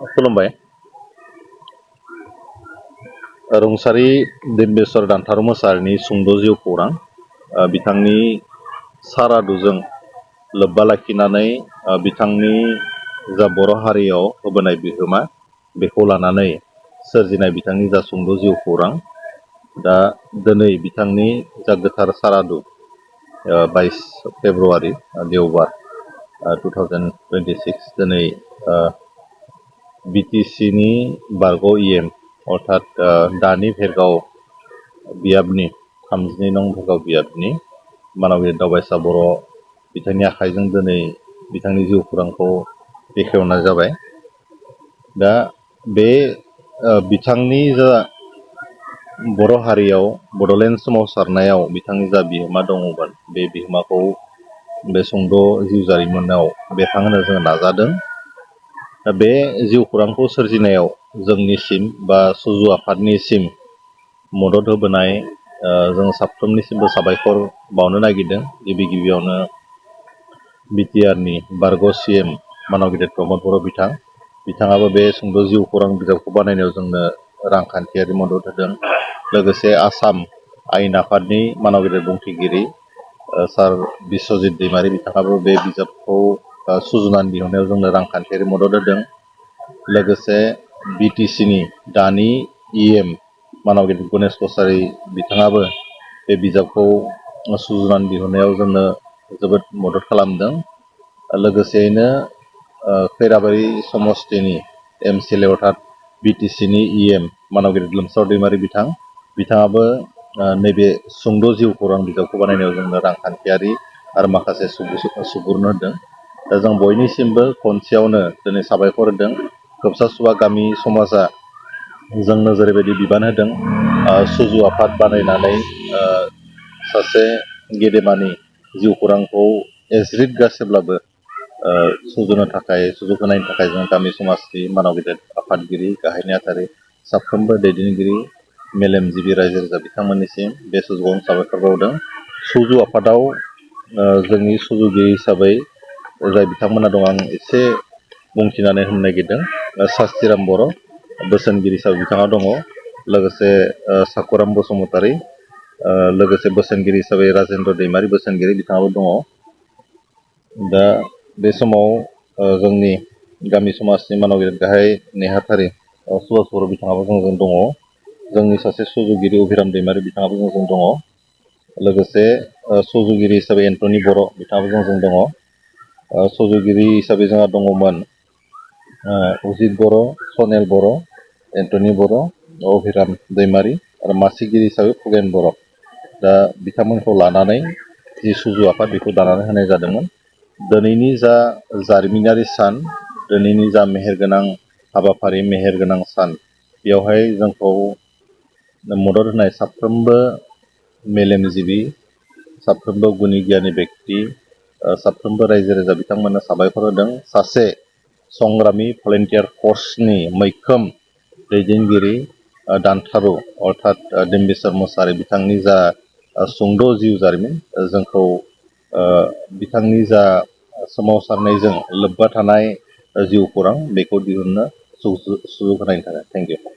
खुलुमबाय। रुंसारि डिम्बेश्वर दानथारु मोसाहारिनि सुंद' जिउ खौरां बिथांनि सारादुजों लोब्बा लाखिनानै बिथांनि जा बर' हारियाव होबोनाय बिहोमा बेखौ लानानै सोरजिनाय बिथांनि जा सुंद' जिउ खौरां दा दिनै बिथांनि जा गोथार सारादु 22 फेब्रुवारि देवबार 2026 दिनै बिटिसिनि बारग' इएम अर्थात दानि भेरगाव बियाबनि 32 नं भेरगाव बियाबनि मानबिर दावबायसा बर' बिथांनि आखाइजों दिनै बिथांनि जिउ खौरांखौ बेखेवनाय जाबाय। दा बे बिथांनि जा बर' हारियाव बड'लेण्ड सोमावसारनायाव बिथांनि जा बिहोमा दङमोन बे बिहोमाखौ बे सुंद' जिउ जारिमिनाव बेरखांहोनो जोङो नाजादों। दा बे जिउ खौरांखौ सोरजिनायाव जोंनिसिम बा सुजु आफादनिसिम मदद होबोनाय जों साफ्रोमनिसिमबो साबायखर बावनो नागिरदों। गिबि गिबियावनो बिटिआरनि बारग' सिएम मानव गेदेर प्रमद बर' बिथाङाबो बे सुंद' जिउ खौरां बिजाबखौ बानायनायाव जोंनो रांखान्थियारि मदद होदों। लोगोसे आसाम आयेन आफादनि मानव गेदेर बुंथिगिरि सार बिस्वजित दैमारि बिथाङाबो बे बिजाबखौ सुजुनानै दिहुननायाव जोंनो रांखान्थियारि मदद होदों। लोगोसे बिटिसिनि दानि इएम मानव गेदेर गणेश कछारी बिथाङाबो बे बिजाबखौ सुजुनानै दिहुननायाव जोंनो जोबोद मदद खालामदों। लोगोसेयैनो खैराबारि समस्तिनि एमसिएलए अर्थात बिटिसिनि इएम मानव गेदेर लोमसाव दैमारि बिथाङाबो नैबे सुंद' जिउ खौरां बिजाबखौ बानायनायाव जोंनो रांखान्थियारि आरो माखासे सुबुरुन होदों। दा जों बयनिसिमबो खनसेयावनो दिनै साबायखर होदों। खोबसा सुबा गामि समाजा जोंनो जेरैबायदि बिबान होदों सुजु आफाद बानायनानै सासे गेदेमानि जिउ खौरांखौ एज्रिद गासैब्लाबो सुजुनो थाखाय सुजुग होनायनि थाखाय जों गामि समाजनि मानव गेदेर आफादगिरि गाहाय नेहाथारि साफ्रोमबो दैदेनगिरि मेलेमजिबि रायजो राजा बिथांमोननिसिम बे सुजुगाव साबायखर बावदों। सुजु आफादाव जोंनि सुजुगिरि हिसाबै जाय बिथांमोना दं आं एसे बुंथिनानै होनो नागिरदों। सास्तिराम बर' बोसोनगिरि हिसाबै बिथाङा दङ। लोगोसे साखुराम बसुमतारी लोगोसे बोसोनगिरि हिसाबै राजेन्द्र दैमारि बोसोनगिरि बिथाङाबो दङ। दा बे समाव जोंनि गामि समाजनि मानव गेदेर गाहाय नेहाथारि सुभास बर' बिथाङाबो जोंजों दङ। जोंनि सासे सुजुगिरि अभिराम दैमारि बिथाङाबो जोंजों दङ। लोगोसे सुजुगिरि हिसाबै एन्टनि बर' बिथाङाबो जोंजों दङ। सुजुगिरि हिसाबै जोंहा दङमोन उजित बर', सनेल बर', एन्टनि बर', अभिराम दैमारि आरो मासिगिरि हिसाबै फुलेन बर'। दा बिथांमोनखौ लानानै जि सुजु आफाद बेखौ दानानै होनाय जादोंमोन। दिनैनि जा जारिमिनारि सान, दिनैनि जा मेहेरगोनां हाबाफारि मेहेरगोनां सान, बेवहाय जोंखौ मदद होनाय साफ्रोमबो मेलेमजिबि, साफ्रोमबो गुनि गियानि बेक्ति, साफ्रोमबो रायजो राजा बिथांमोननो साबायखर होदों। सासे संग्रामि भलेन्टियार फर्सनि मैखोम दैदेनगिरि दानथारु अर्थात डिम्बेश्वर मोसाहारि बिथांनि जा सुंद' जिउ जारिमिन जोंखौ बिथांनि जा सोमावसारनायजों लोब्बा थानाय जिउ खौरां बेखौ दिहुननो सुजुग होनायनि थाखाय थेंक इउ।